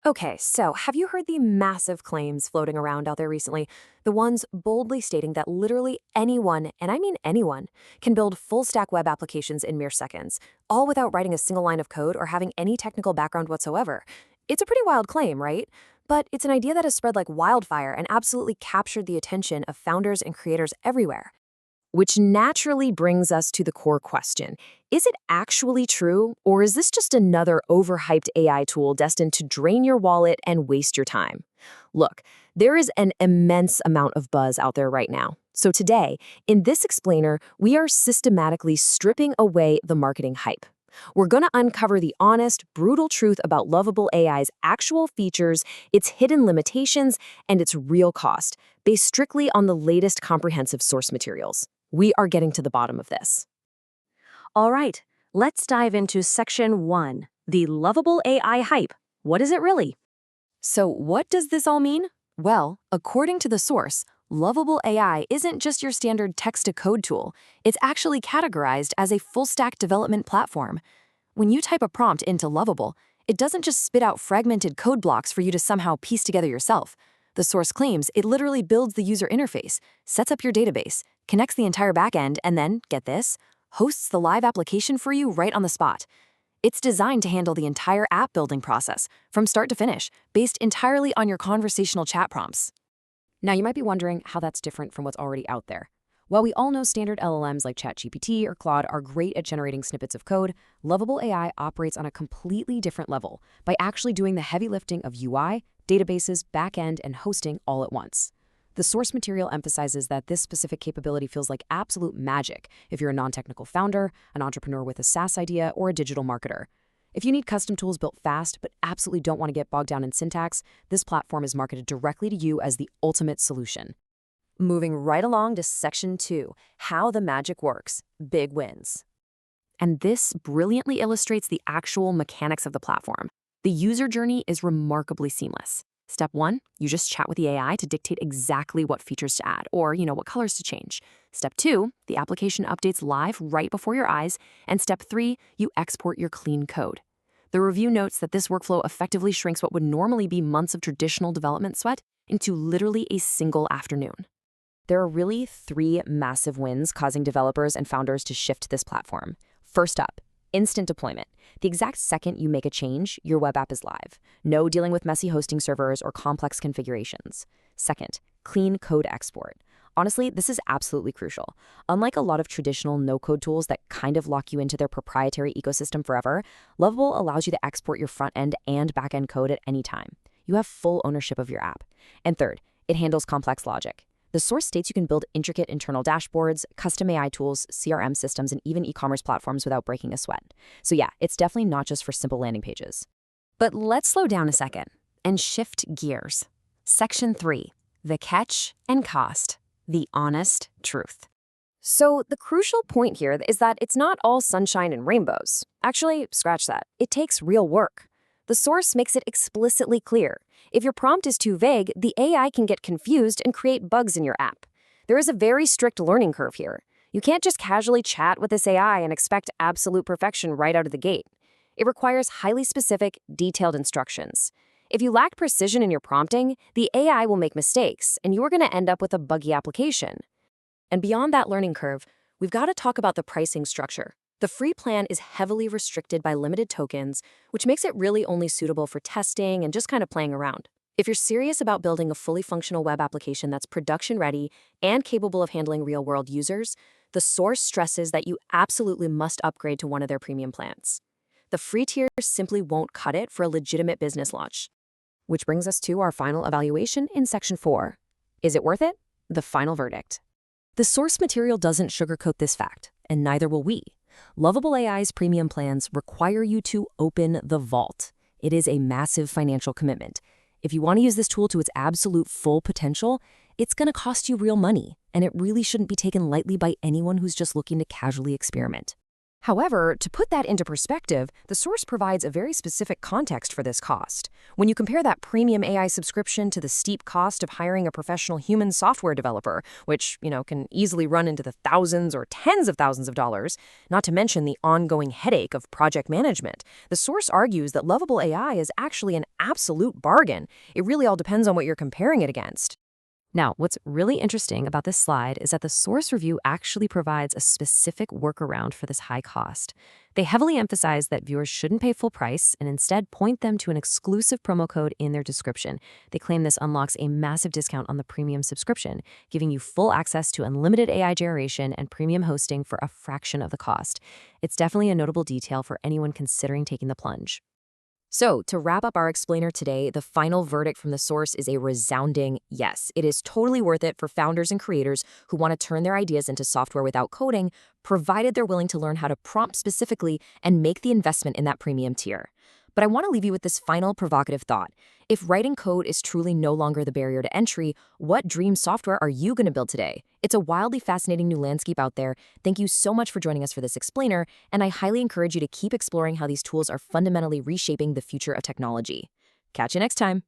Okay, so have you heard the massive claims floating around out there recently? The ones boldly stating that literally anyone, and I mean anyone, can build full stack web applications in mere seconds, all without writing a single line of code or having any technical background whatsoever. It's a pretty wild claim, right? But it's an idea that has spread like wildfire and absolutely captured the attention of founders and creators everywhere. Which naturally brings us to the core question. Is it actually true, or is this just another overhyped AI tool destined to drain your wallet and waste your time? Look, there is an immense amount of buzz out there right now. So today, in this explainer, we are systematically stripping away the marketing hype. We're going to uncover the honest, brutal truth about Lovable AI's actual features, its hidden limitations, and its real cost, based strictly on the latest comprehensive source materials. We are getting to the bottom of this. All right, let's dive into Section 1, the Lovable AI hype. What is it really? So what does this all mean? Well, according to the source, Lovable AI isn't just your standard text-to-code tool. It's actually categorized as a full-stack development platform. When you type a prompt into Lovable, it doesn't just spit out fragmented code blocks for you to somehow piece together yourself. The source claims it literally builds the user interface, sets up your database, connects the entire backend, and then, get this, hosts the live application for you right on the spot. It's designed to handle the entire app building process, from start to finish, based entirely on your conversational chat prompts. Now, you might be wondering how that's different from what's already out there. While we all know standard LLMs like ChatGPT or Claude are great at generating snippets of code, Lovable AI operates on a completely different level by actually doing the heavy lifting of UI, databases, backend, and hosting all at once. The source material emphasizes that this specific capability feels like absolute magic if you're a non-technical founder, an entrepreneur with a SaaS idea, or a digital marketer. If you need custom tools built fast but absolutely don't want to get bogged down in syntax, this platform is marketed directly to you as the ultimate solution. Moving right along to Section 2, How the Magic Works, Big Wins. And this brilliantly illustrates the actual mechanics of the platform. The user journey is remarkably seamless. Step 1, you just chat with the AI to dictate exactly what features to add, or, what colors to change. Step 2, the application updates live right before your eyes. And Step 3, you export your clean code. The review notes that this workflow effectively shrinks what would normally be months of traditional development sweat into literally a single afternoon. There are really 3 massive wins causing developers and founders to shift to this platform. First up, instant deployment. The exact second you make a change, your web app is live. No dealing with messy hosting servers or complex configurations. Second, clean code export. Honestly, this is absolutely crucial. Unlike a lot of traditional no-code tools that kind of lock you into their proprietary ecosystem forever, Lovable allows you to export your front-end and back-end code at any time. You have full ownership of your app. And third, it handles complex logic. The source states you can build intricate internal dashboards, custom AI tools, CRM systems, and even e-commerce platforms without breaking a sweat. So yeah, it's definitely not just for simple landing pages. But let's slow down a second and shift gears. Section 3, the catch and cost, the honest truth. So the crucial point here is that it's not all sunshine and rainbows. Actually, scratch that. It takes real work. The source makes it explicitly clear. If your prompt is too vague, the AI can get confused and create bugs in your app. There is a very strict learning curve here. You can't just casually chat with this AI and expect absolute perfection right out of the gate. It requires highly specific, detailed instructions. If you lack precision in your prompting, the AI will make mistakes, and you're going to end up with a buggy application. And beyond that learning curve, we've got to talk about the pricing structure. The free plan is heavily restricted by limited tokens, which makes it really only suitable for testing and just kind of playing around. If you're serious about building a fully functional web application that's production-ready and capable of handling real-world users, the source stresses that you absolutely must upgrade to one of their premium plans. The free tier simply won't cut it for a legitimate business launch. Which brings us to our final evaluation in Section 4. Is it worth it? The final verdict. The source material doesn't sugarcoat this fact, and neither will we. Lovable AI's premium plans require you to open the vault. It is a massive financial commitment. If you want to use this tool to its absolute full potential, it's going to cost you real money, and it really shouldn't be taken lightly by anyone who's just looking to casually experiment. However, to put that into perspective, the source provides a very specific context for this cost. When you compare that premium AI subscription to the steep cost of hiring a professional human software developer, which, can easily run into the thousands or tens of thousands of dollars, not to mention the ongoing headache of project management, the source argues that Lovable AI is actually an absolute bargain. It really all depends on what you're comparing it against. Now, what's really interesting about this slide is that the source review actually provides a specific workaround for this high cost. They heavily emphasize that viewers shouldn't pay full price and instead point them to an exclusive promo code in their description. They claim this unlocks a massive discount on the premium subscription, giving you full access to unlimited AI generation and premium hosting for a fraction of the cost. It's definitely a notable detail for anyone considering taking the plunge. So, to wrap up our explainer today, the final verdict from the source is a resounding yes. It is totally worth it for founders and creators who want to turn their ideas into software without coding, provided they're willing to learn how to prompt specifically and make the investment in that premium tier. But I want to leave you with this final provocative thought. If writing code is truly no longer the barrier to entry, what dream software are you going to build today? It's a wildly fascinating new landscape out there. Thank you so much for joining us for this explainer, and I highly encourage you to keep exploring how these tools are fundamentally reshaping the future of technology. Catch you next time.